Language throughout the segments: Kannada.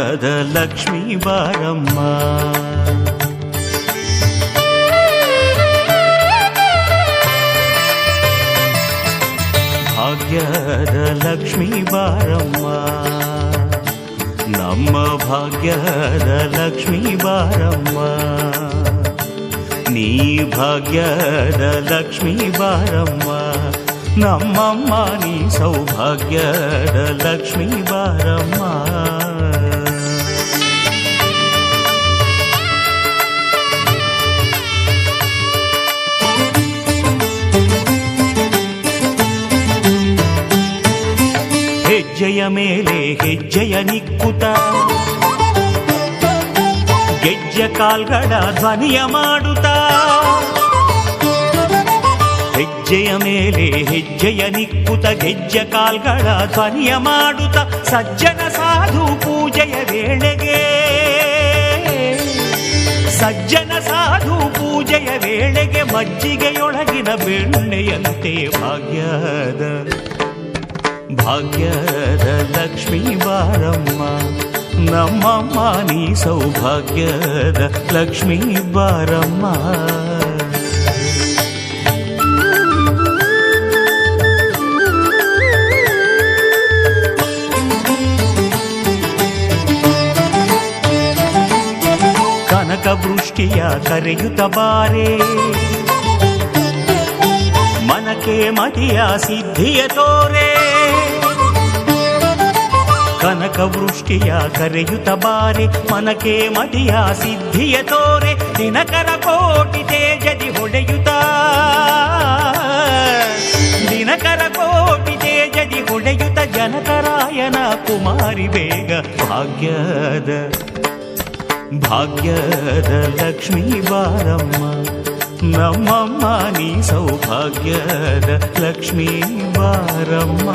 ಭಾಗ್ಯದ ಲಕ್ಷ್ಮೀ ಬಾರಮ್ಮ. ಭಾಗ್ಯದ ಲಕ್ಷ್ಮೀ ಬಾರಮ್ಮ, ನಮ್ಮ ಭಾಗ್ಯದ ಲಕ್ಷ್ಮೀ ಬಾರಮ್ಮ. ನೀ ಭಾಗ್ಯದ ಲಕ್ಷ್ಮೀ ಬಾರಮ್ಮ, ನಮ್ಮಮ್ಮ ನೀ ಸೌಭಾಗ್ಯದ ಲಕ್ಷ್ಮೀ ಬಾರಮ್ಮ. ಹೆಜ್ಜೆಯ ಮೇಲೆ ಹೆಜ್ಜೆಯ ನಿಕ್ಕುತ ಗೆಜ್ಜೆ ಕಾಲ್ಗಳ ಧ್ವನಿಯ ಮಾಡುತ್ತಾ, ಹೆಜ್ಜೆಯ ಮೇಲೆ ಹೆಜ್ಜೆಯ ನಿಕ್ಕುತ ಗೆಜ್ಜೆ ಕಾಲ್ಗಳ ಧ್ವನಿಯ ಮಾಡುತ್ತ ಸಜ್ಜನ ಸಾಧು ಪೂಜೆಯ ವೇಳೆಗೆ, ಸಜ್ಜನ ಸಾಧು ಪೂಜೆಯ ವೇಳೆಗೆ ಮಜ್ಜಿಗೆಯೊಳಗಿನ ಬೆಣ್ಣೆಯಂತೆ ಭಾಗ್ಯದ ಭಾಗ್ಯದ ಲಕ್ಷ್ಮೀ ಬಾರಮ್ಮ, ನಮ್ಮಮ್ಮ ನೀ ಸೌಭಾಗ್ಯದ ಲಕ್ಷ್ಮೀ ಬಾರಮ್ಮ. ಕನಕ ವೃಷ್ಟಿಯ ಕರೆಯುತ್ತ ಬಾರೆ, ಮನಕೆ ಮದಿಯ ಸಿದ್ಧಿಯ ತೋರೆ. ಕನಕ ವೃಷ್ಟಿಯ ಕರೆಯುತ್ತ ಬಾರೆ, ಮನಕೆ ಮದಿಯ ಸಿದ್ಧಿಯ ತೋರೆ. ದಿನಕರ ಕೋಟಿ ತೇಜದಿ ಹೊಳೆಯುತ್ತ, ದಿನಕರ ಕೋಟಿ ತೇಜದಿ ಹೊಳೆಯುತ್ತ ಜನಕರಾಯನ ಕುಮಾರಿ ಬೇಗ ಭಾಗ್ಯದ ಭಾಗ್ಯದ ಲಕ್ಷ್ಮೀ ಬಾರಮ್ಮ, ನಮ್ಮಮ್ಮ ನೀ ಸೌಭಾಗ್ಯದ ಲಕ್ಷ್ಮೀ ಬಾರಮ್ಮ.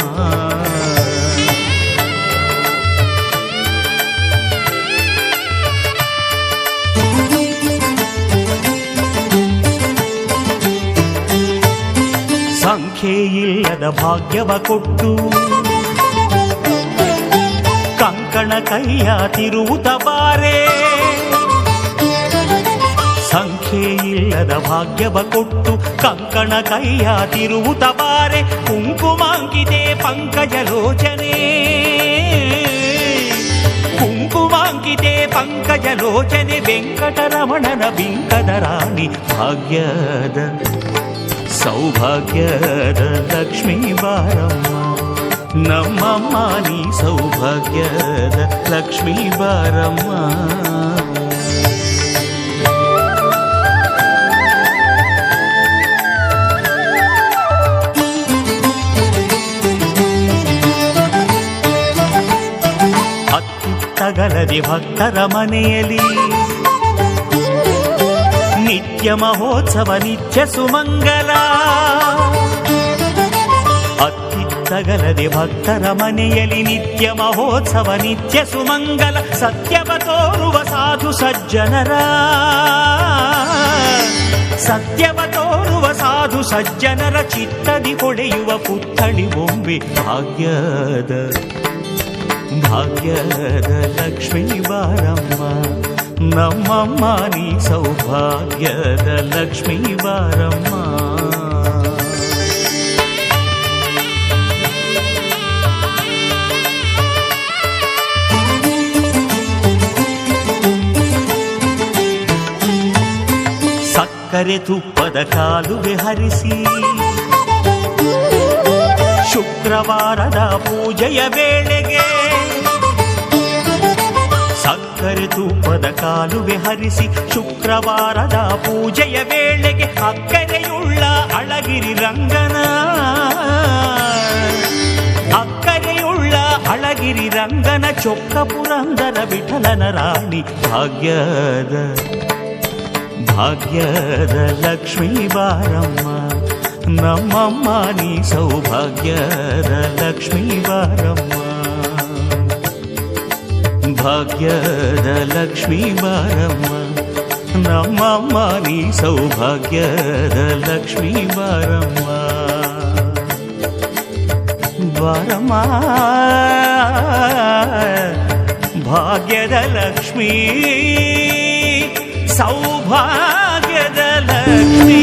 ಸಂಖ್ಯೆಯಿಲ್ಲದ ಭಾಗ್ಯವ ಕೊಟ್ಟು ಕಂಕಣ ಕೈಯ ತಿರುವುತ ಬಾರೆ, ಸಂಖ್ಯೆಯಿಲ್ಲದ ಭಾಗ್ಯವ ಕೊಟ್ಟು ಕಂಕಣ ಕೈಯ ತಿರುವುತ ಬಾರೆ. ಕುಂಕುಮಾಂಕಿತೆ ಪಂಕಜಲೋಚನೆ, ಕುಂಕುಮಾಂಕಿತೆ ಪಂಕಜಲೋಚನೆ. ವೆಂಕಟರಮಣನ ಬಿಂಕದ ರಾಣಿ ಭಾಗ್ಯದ ಸೌಭಾಗ್ಯದ ಲಕ್ಷ್ಮೀ ಬಾರಮ್ಮ, ನಮ್ಮಮ್ಮ ನೀ ಸೌಭಾಗ್ಯದ ಲಕ್ಷ್ಮೀ ಬಾರಮ್ಮ. ಅತ್ತಿತ್ತಗಲದೆ ಭಕ್ತರ ಮನೆಯಲ್ಲಿ ನಿತ್ಯ ಮಹೋತ್ಸವ ನಿತ್ಯ ಸುಮಂಗಲ. ಅತ್ತಿತ್ತಗಲದೆ ಭಕ್ತರ ಮನೆಯಲ್ಲಿ ನಿತ್ಯ ಮಹೋತ್ಸವ ನಿತ್ಯ ಸುಮಂಗಲ. ಸತ್ಯವ ತೋರುವ ಸಾಧು ಸಜ್ಜನರ, ಸತ್ಯವ ತೋರುವ ಸಾಧು ಸಜ್ಜನರ ಚಿತ್ತದಿ ಹೊಳೆಯುವ ಪುತ್ಥಳಿ ಬೊಂಬೆ ಭಾಗ್ಯದ ಭಾಗ್ಯದ ಲಕ್ಷ್ಮೀ ಬಾರಮ್ಮ, ನಮ್ಮಮ್ಮ ನೀ ಸೌಭಾಗ್ಯದ ಲಕ್ಷ್ಮೀ ಬಾರಮ್ಮ. ಸಕ್ಕರೆ ತುಪ್ಪದ ಕಾಲುವೆ ಹರಿಸಿ ಶುಕ್ರವಾರದ ಪೂಜೆಯ ವೇಳೆಗೆ, ಸಕ್ಕರೆ ತುಪ್ಪದ ಕಾಲುವೆ ಹರಿಸಿ ಶುಕ್ರವಾರದ ಪೂಜೆಯ ವೇಳೆಗೆ. ಅಕ್ಕರೆಯುಳ್ಳ ಅಳಗಿರಿ ರಂಗನ, ಅಕ್ಕರೆಯುಳ್ಳ ಅಳಗಿರಿ ರಂಗನ ಚೊಕ್ಕ ಪುರಂದರ ವಿಠಲನ ರಾಣಿ ಭಾಗ್ಯದ ಭಾಗ್ಯದ ಲಕ್ಷ್ಮೀ ಬಾರಮ್ಮ, ನಮ್ಮಮ್ಮ ನೀ ಸೌಭಾಗ್ಯದ ಲಕ್ಷ್ಮೀ ಬಾರಮ್ಮ. ಭಾಗ್ಯದ ಲಕ್ಷ್ಮೀ ಬಾರಮ್ಮ, ನಮ್ಮಮ್ಮ ನೀ ಸೌಭಾಗ್ಯದ ಲಕ್ಷ್ಮೀ ಬಾರಮ್ಮ. ಬಾರಮ್ಮ ಭಾಗ್ಯದ ಲಕ್ಷ್ಮೀ ಸೌಭಾಗ್ಯದ ಲಕ್ಷ್ಮೀ